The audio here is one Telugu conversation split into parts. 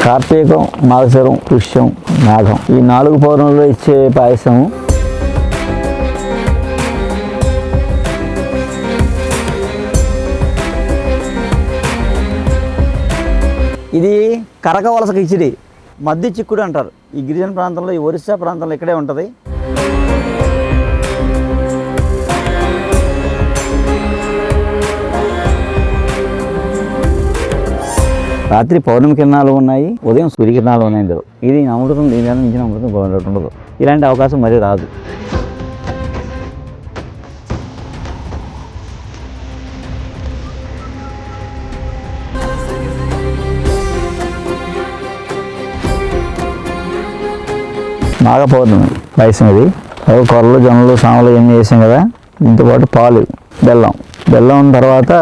కార్తీకం, మాఘశరం, పుష్యం, మాఘం ఈ 4 పౌర్ణములు ఇచ్చే పాయసం. ఇది కరకవలస కిచిడి, మద్ది చిక్కుడు అంటారు. ఈ గిరిజన ప్రాంతంలో, ఈ ఒరిస్సా ప్రాంతంలో ఇక్కడే ఉంటుంది. రాత్రి పౌర్ణమి కిరణాలు ఉన్నాయి, ఉదయం సూర్యకిరణాలు ఉన్నాయి. ఇది అమృతం, దీని మించిన అమృతం ఉండదు. ఇలాంటి అవకాశం మరీ రాదు. మాఘ పౌర్ణమి పాయసం ఇది. కొర్రలు, జొన్నలు, సామలు ఇవన్నీ వేసాం కదా. దీంతోపాటు పాలు, బెల్లం తర్వాత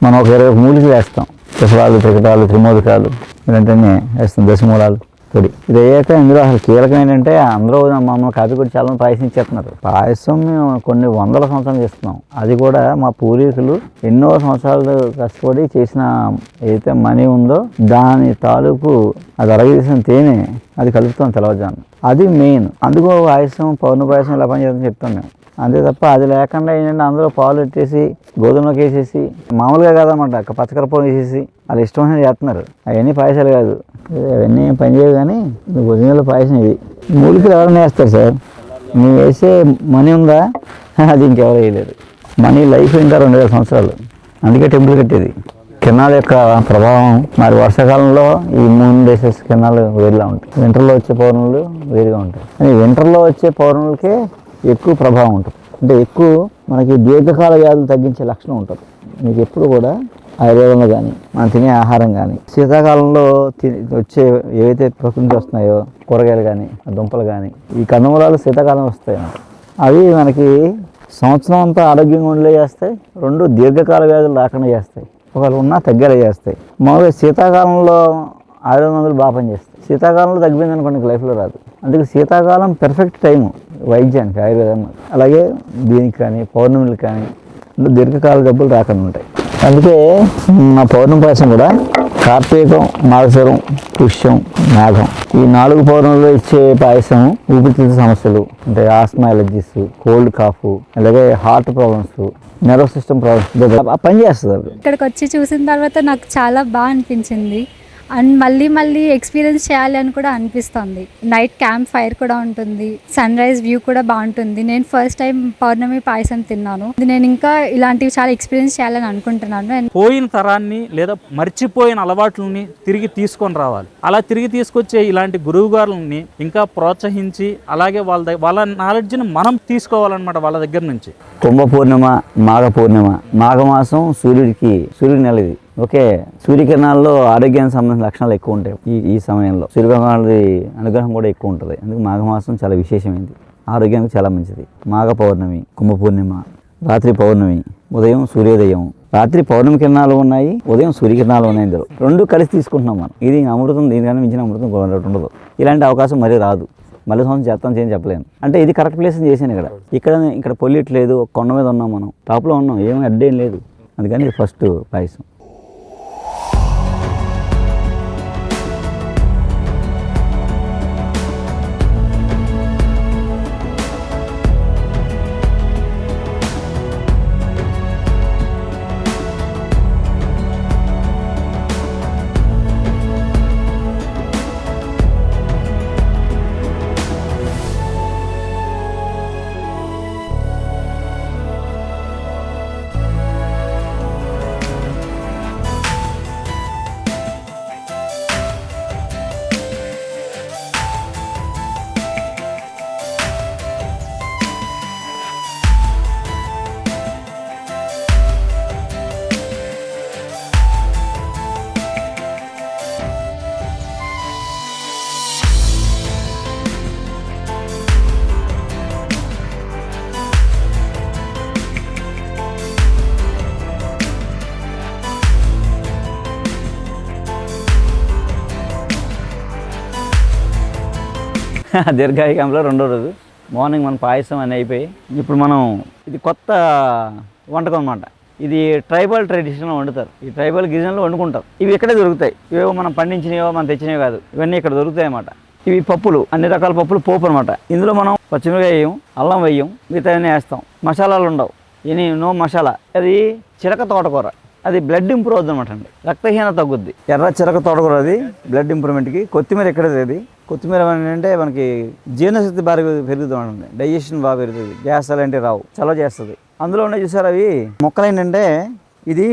మనం ఒక 20 మూలికలు వేస్తాం. పుష్పాలు, త్రికటాలు, త్రిమోదకాలు ఇలాంటివన్నీ వేస్తాం. దశమూలాలు పొడి. ఇది అయ్యాక ఇందులో అసలు కీలకం ఏంటంటే అందరూ మమ్మల్ని కాపీ కొట్టి చాలా పాయసం ఇచ్చేస్తున్నారు. పాయసం మేము కొన్ని వందల సంవత్సరాలు చేస్తున్నాం. అది కూడా మా పూర్వీకులు ఎన్నో సంవత్సరాలు కష్టపడి చేసిన ఏదైతే మనీ ఉందో దాని తాలూకు అది అరగదీసిన తేనె అది కలుపుతాం తెల్లవారుజామున. అది మెయిన్. అందుకో పాయసం, పౌర్ణ పాయసం ఇలా పని చేద్దాం చెప్తాం మేము. అంతే తప్ప అది లేకుండా ఏంటంటే అందులో పాలు పెట్టేసి గోధుమలోకి వేసేసి మామూలుగా కాదన్నమాట పచ్చకరపూరం వేసేసి వాళ్ళు ఇష్టమైన చేస్తున్నారు. అవన్నీ పాయసాలు కాదు, అవన్నీ పని చేయవు. కానీ ఒరిజినల్ పాయసం ఇది. మూలికలు ఎవరైనా వేస్తారు సార్. మేము వేసే మనీ ఉందా అది ఇంకెవరు వేయలేరు. మనీ లైఫ్ ఇంకా 2000 సంవత్సరాలు. అందుకే టెంపుల్ కట్టేది. కిరణాల యొక్క ప్రభావం మరి వర్షాకాలంలో ఈ మూన్ డేసెస్ కిరణాలు వేరులా ఉంటాయి. వింటర్లో వచ్చే పౌర్ణములు వేరుగా ఉంటాయి. కానీ వింటర్లో వచ్చే పౌర్ణములకే ఎక్కువ ప్రభావం ఉంటుంది. అంటే ఎక్కువ మనకి దీర్ఘకాల వ్యాధులు తగ్గించే లక్షణం ఉంటుంది. మీకు ఎప్పుడు కూడా ఆయుర్వేదంలో కానీ మనం తినే ఆహారం కానీ శీతాకాలంలో వచ్చే ఏవైతే ప్రకృతి వస్తున్నాయో కూరగాయలు కానీ దుంపలు కానీ ఈ కందమూలాలు శీతాకాలం వస్తాయి అన్నమాట. అవి మనకి సంవత్సరం అంతా ఆరోగ్యంగా ఉండలే చేస్తాయి. 2 దీర్ఘకాల వ్యాధులు రాకుండా చేస్తాయి. ఒకవేళ ఉన్నా తగ్గేలా చేస్తాయి. మామూలుగా శీతాకాలంలో ఆయుర్వేద మందులు బాగా పనిచేస్తాయి. శీతాకాలంలో తగ్గిపోయింది అనుకోండి లైఫ్లో రాదు. అందుకే శీతాకాలం పెర్ఫెక్ట్ టైము వైద్యానికి, ఆయుర్వేదం. అలాగే దీనికి కానీ పౌర్ణమికి కానీ దీర్ఘకాల జబ్బులు రాకుండా ఉంటాయి. అందుకే మా పౌర్ణమి పాయసం కూడా కార్తీకం, మాఘశరం, పుష్యం, మాఘం ఈ 4 పౌర్ణములు ఇచ్చే పాయసం ఊపిరితిత్తు సమస్యలు అంటే ఆస్మా, ఎలర్జీస్, కోల్డ్ కాఫ్, అలాగే heart problems, nerve system problems పని చేస్తుంది. ఇక్కడికి వచ్చి చూసిన తర్వాత నాకు చాలా బాగా అనిపించింది. అండ్ మళ్ళీ ఎక్స్పీరియన్స్ చేయాలి అని కూడా అనిపిస్తుంది. నైట్ క్యాంప్ ఫైర్ కూడా ఉంటుంది, సన్ రైజ్ వ్యూ కూడా బాగుంటుంది. నేను ఫస్ట్ టైం పౌర్ణమి పాయసం తిన్నాను. నేను ఇంకా ఇలాంటివి చాలా ఎక్స్పీరియన్స్ చేయాలని అనుకుంటున్నాను. పోయిన తరాన్ని లేదా మర్చిపోయిన అలవాట్లని తిరిగి తీసుకొని రావాలి. అలా తిరిగి తీసుకొచ్చే ఇలాంటి గురువు గారులని ఇంకా ప్రోత్సహించి అలాగే వాళ్ళ నాలెడ్జ్ని మనం తీసుకోవాలన్నమాట వాళ్ళ దగ్గర నుంచి. కుంభ పూర్ణిమ, మాఘ పూర్ణిమ. మాఘమాసం సూర్యుడి నెల ఇది. ఓకే, సూర్యకిరణాల్లో ఆరోగ్యానికి సంబంధించిన లక్షణాలు ఎక్కువ ఉంటాయి. ఈ సమయంలో సూర్యభగవానుడి అనుగ్రహం కూడా ఎక్కువ ఉంటుంది. అందుకే మాఘమాసం చాలా విశేషమైంది, ఆరోగ్యానికి చాలా మంచిది. మాఘ పౌర్ణమి, కుంభ పూర్ణిమ, రాత్రి పౌర్ణమి, ఉదయం సూర్యోదయం. రాత్రి పౌర్ణమి కిరణాలు ఉన్నాయి, ఉదయం సూర్యకిరణాలు ఉన్నాయి. ఇందులో 2 కలిసి తీసుకుంటున్నాం మనం. ఇది అమృతం, దీనికన్నా మించిన అమృతం ఉండదు. ఇలాంటి అవకాశం మరీ రాదు. మళ్ళీ సంవత్సరం చేస్తాం చేయని చెప్పలేను. అంటే ఇది కరెక్ట్ ప్లేస్ చేశాను. ఇక్కడ పొల్యూట్లేదు. కొండ మీద ఉన్నాం, మనం టాప్లో ఉన్నాం, ఏమీ అడ్డేం లేదు. అందుకని ఫస్ట్ పాయసం. దీర్ఘాయుగంలో 2వ రోజు మార్నింగ్ మన పాయసం అని అయిపోయి ఇప్పుడు మనం ఇది కొత్త వంటకం అన్నమాట. ఇది ట్రైబల్ ట్రెడిషన్లో వండుతారు. ఈ ట్రైబల్ గిరిజనలో వండుకుంటారు. ఇవి ఇక్కడే దొరుకుతాయి. ఇవేవో మనం పండించినవో మనం తెచ్చినవి కాదు, ఇవన్నీ ఇక్కడ దొరుకుతాయి అన్నమాట. ఇవి పప్పులు, అన్ని రకాల పప్పులు పోపు అనమాట. ఇందులో మనం పచ్చిమిరకాయ వేయం, అల్లం వేయం, మిగతావన్నీ వేస్తాం. మసాలాలు ఉండవు, ఇది నో మసాలా. అది చిలక తోటకూర, అది బ్లడ్ ఇంప్రూవ్ అవుతుంది అనమాట అండి, రక్తహీనత తగ్గుద్ది. ఎర్ర చిలక తోటకూర అది బ్లడ్ ఇంప్రూవ్మెంట్కి. కొత్తిమీర ఎక్కడది, అది కొత్తిమీర అంటే మనకి జీర్ణశక్తి బాగా పెరుగుతూ ఉంటుంది, డైజెషన్ బాగా పెరుగుతుంది, గ్యాస్ అలాంటివి రావు, చలవ చేస్తుంది. అందులో ఉన్నాయి చూసారు అవి మొక్కలు ఏంటంటే, ఇది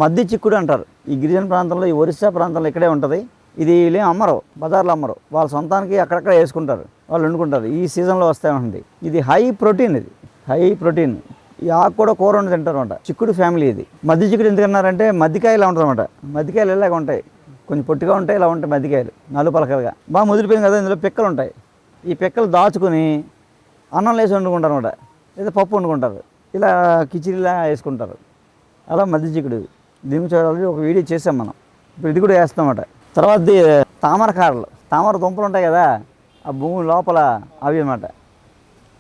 మద్ది చిక్కుడు అంటారు. ఈ గిరిజన ప్రాంతంలో, ఈ ఒరిస్సా ప్రాంతంలో ఇక్కడే ఉంటుంది. ఇది వీళ్ళు అమ్మరు, బజార్లో అమ్మరు, వాళ్ళ సొంతానికి అక్కడక్కడ వేసుకుంటారు, వాళ్ళు వండుకుంటారు. ఈ సీజన్లో వస్తూ ఉంటుంది. ఇది హై ప్రోటీన్, ఇది హై ప్రోటీన్. ఈ ఆకు కూడా కూర వండి తింటారు అనమాట. చిక్కుడు ఫ్యామిలీ ఇది. మద్ది చిక్కుడు ఎందుకన్నారంటే మద్దికాయలు ఇలా ఉంటుంది అనమాట. మద్దికాయలు ఇలాగ ఉంటాయి, కొంచెం పొట్టిగా ఉంటాయి, ఇలా ఉంటాయి మద్దికాయలు, నాలుగు పలకలుగా బాగా ముదిరిపోయింది కదా. ఇందులో పిక్కలు ఉంటాయి. ఈ పిక్కలు దాచుకుని అన్నం లేసి వండుకుంటారు అనమాట, లేదా పప్పు వండుకుంటారు, ఇలా కిచిడిలా వేసుకుంటారు. అలా మద్ది చిక్కుడు. దీని చూడాలి, ఒక వీడియో చేసాం మనం. ఇప్పుడు ఇది కూడా వేస్తాం అన్నమాట. తర్వాత తామర కాడలు, తామర దుంపలు ఉంటాయి కదా, ఆ భూమి లోపల అవి అన్నమాట.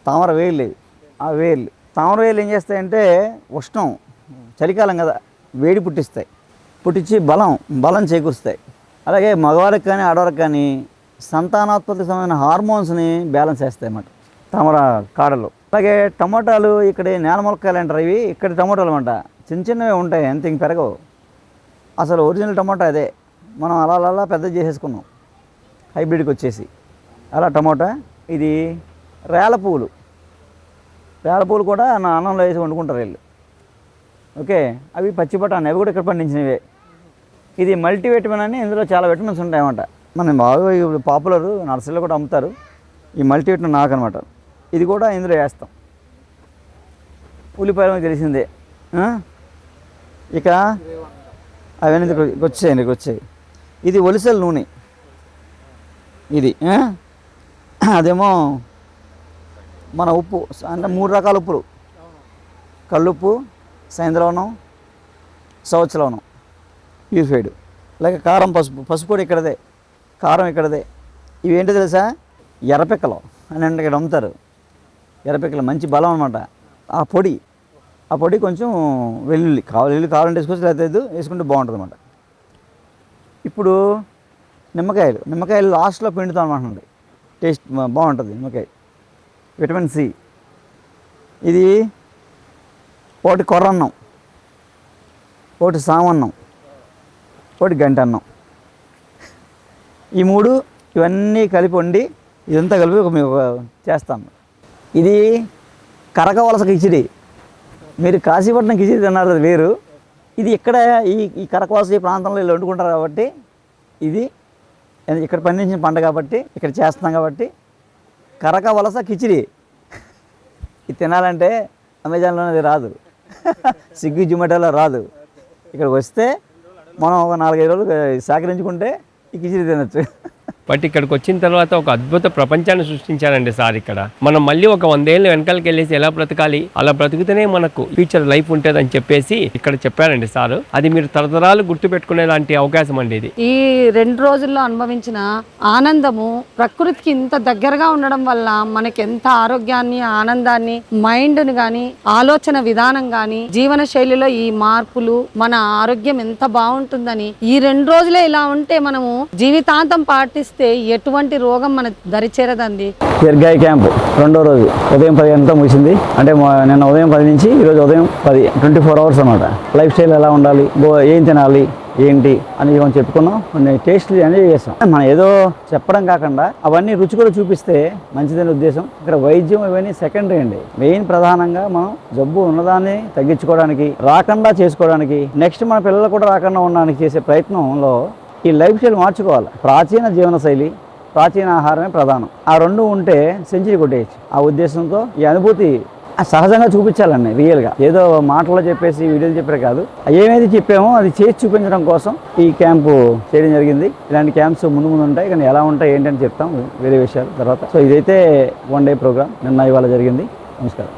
తామర వేళ్ళు, ఆ వేళ్ళు, తామర వేళ్ళు ఏం చేస్తాయంటే ఉష్ణం, చలికాలం కదా, వేడి పుట్టిస్తాయి, పుట్టించి బలం చేకూరుస్తాయి. అలాగే మగవారికి కానీ ఆడవారికి కానీ సంతానోత్పత్తికి సంబంధించిన హార్మోన్స్ని బ్యాలెన్స్ చేస్తాయి అన్నమాట తామర కాడలు. అలాగే టమోటాలు, ఇక్కడ నేల మొలకాయలు అంటారు ఇవి, ఇక్కడ టమోటాలు అన్నమాట. చిన్న చిన్నవి ఉంటాయి, అంత ఇంక పెరగవు. అసలు ఒరిజినల్ టమోటా అదే, మనం అలా పెద్ద చేసేసుకున్నాం హైబ్రిడ్కి వచ్చేసి. అలా టమోటా. ఇది రేల పువ్వులు, రేల పువ్వులు కూడా నా అన్నంలో వేసి వండుకుంటారు వీళ్ళు. ఓకే, అవి పచ్చి బఠానీ, అవి కూడా ఇక్కడ పండించినవే. ఇది మల్టీవిటమిన్ అని, ఇందులో చాలా విటమిన్స్ ఉంటాయన్నమాట. మనం బాగా పాపులర్, నర్సరీలో కూడా అమ్ముతారు ఈ మల్టీవిటమిన్ ఆకు అనమాట. ఇది కూడా ఇందులో వేస్తాం. ఉల్లిపాయలు తెలిసిందే. ఇక అవన్నీ వచ్చాయి. ఇది ఒలిసెల నూనె, ఇది అదేమో మన ఉప్పు అంటే 3 రకాల ఉప్పులు, కల్లుప్పు, సైంధలవనం, సౌచలవనం, ప్యూరిఫైడ్. అలాగే కారం, పసుపు కూడా ఇక్కడదే, కారం ఇక్కడదే. ఇవేంటో తెలుసా, ఎర్రపిక్కలు అని అంటే ఇక్కడ అమ్ముతారు. ఎర్రపిక్కలు మంచి బలం అనమాట. ఆ పొడి కొంచెం వెల్లుల్లి కావాలంటే వేసుకోవచ్చు, లేకపోతే వేసుకుంటే బాగుంటుంది అన్నమాట. ఇప్పుడు నిమ్మకాయలు లాస్ట్లో పిండుతాం అన్నమాట, టేస్ట్ బాగుంటుంది నిమ్మకాయ, విటమిన్ సి. ఇది ఒకటి కొర్రన్నం, ఒకటి సామన్నం, ఒకటి గంట అన్నం. ఈ 3 ఇవన్నీ కలిపి వండి, ఇదంతా కలిపి ఒక చేస్తాను. ఇది కరకవలస కిచిడి. మీరు కాశీపట్నం కిచిడి తిన్నారు, అది వేరు. ఇది ఇక్కడ ఈ కరకవలస ఈ ప్రాంతంలో వీళ్ళు వండుకుంటారు కాబట్టి, ఇది ఇక్కడ పండించిన పంట కాబట్టి, ఇక్కడ చేస్తున్నాం కాబట్టి కరకవలస కిచిడి. ఇది తినాలంటే అమెజాన్లో అది రాదు, స్విగ్గీ జొమాటోలో రాదు. ఇక్కడికి వస్తే మనం ఒక 4-5 రోజులు సహకరించుకుంటే ఈ కిచిడి తినచ్చు. బట్ ఇక్కడికి వచ్చిన తర్వాత ఒక అద్భుత ప్రపంచాన్ని సృష్టించారండి సార్. ఇక్కడ మనం మళ్ళీ ఒక 100 ఏళ్ళు వెనకాలకి వెళ్ళేసి ఎలా బ్రతకాలి, అలా బ్రతికితేనే మనకు ఫ్యూచర్ లైఫ్ ఉంటుంది అని చెప్పేసి ఇక్కడ చెప్పారండి సార్. అది మీరు తరతరాలు గుర్తుపెట్టుకునే లాంటి అవకాశం అండి ఇది. ఈ 2 రోజుల్లో అనుభవించిన ఆనందము, ప్రకృతికి ఇంత దగ్గరగా ఉండడం వల్ల మనకి ఎంత ఆరోగ్యాన్ని, ఆనందాన్ని, మైండ్ని కానీ, ఆలోచన విధానం కానీ, జీవన శైలిలో ఈ మార్పులు, మన ఆరోగ్యం ఎంత బాగుంటుందని ఈ 2 రోజులే ఇలా ఉంటే మనము జీవితాంతం పాటిస్తే ఎటువంటి రోగం మన దరిచేరదండి. దీర్ఘాయ క్యాంప్ 2వ రోజు ఉదయం 10 గంటలతో ముగిసింది. అంటే నిన్న ఉదయం 10 నుంచి ఈరోజు ఉదయం 10, 24 అవర్స్ అన్నమాట. లైఫ్ స్టైల్ ఎలా ఉండాలి, ఏం తినాలి, ఏంటి అని మనం చెప్పుకున్నాం. కొన్ని టేస్ట్లు అనేది చేస్తాం. మనం ఏదో చెప్పడం కాకుండా అవన్నీ రుచి కూడా చూపిస్తే మంచిదనే ఉద్దేశం. ఇక్కడ వైద్యం ఇవన్నీ సెకండరీ అండి. మెయిన్ ప్రధానంగా మనం జబ్బు ఉన్నదాన్ని తగ్గించుకోవడానికి, రాకుండా చేసుకోవడానికి, నెక్స్ట్ మన పిల్లలు కూడా రాకుండా ఉండడానికి చేసే ప్రయత్నంలో ఈ లైఫ్ స్టైల్ మార్చుకోవాలి. ప్రాచీన జీవనశైలి, ప్రాచీన ఆహారమే ప్రధానం. ఆ 2 ఉంటే సెంచరీ కొట్టేయచ్చు. ఆ ఉద్దేశంతో ఈ అనుభూతి సహజంగా చూపించాలండి, రియల్గా. ఏదో మాటల్లో చెప్పేసి వీడియోలు చెప్పారు కాదు, ఏమైతే చెప్పామో అది చేసి చూపించడం కోసం ఈ క్యాంపు చేయడం జరిగింది. ఇలాంటి క్యాంప్స్ ముందు ఉంటాయి, కానీ ఎలా ఉంటాయి ఏంటని చెప్తాం వేరే విషయాలు తర్వాత. సో ఇదైతే 1 డే ప్రోగ్రామ్ నిన్న ఇవాళ జరిగింది. నమస్కారం.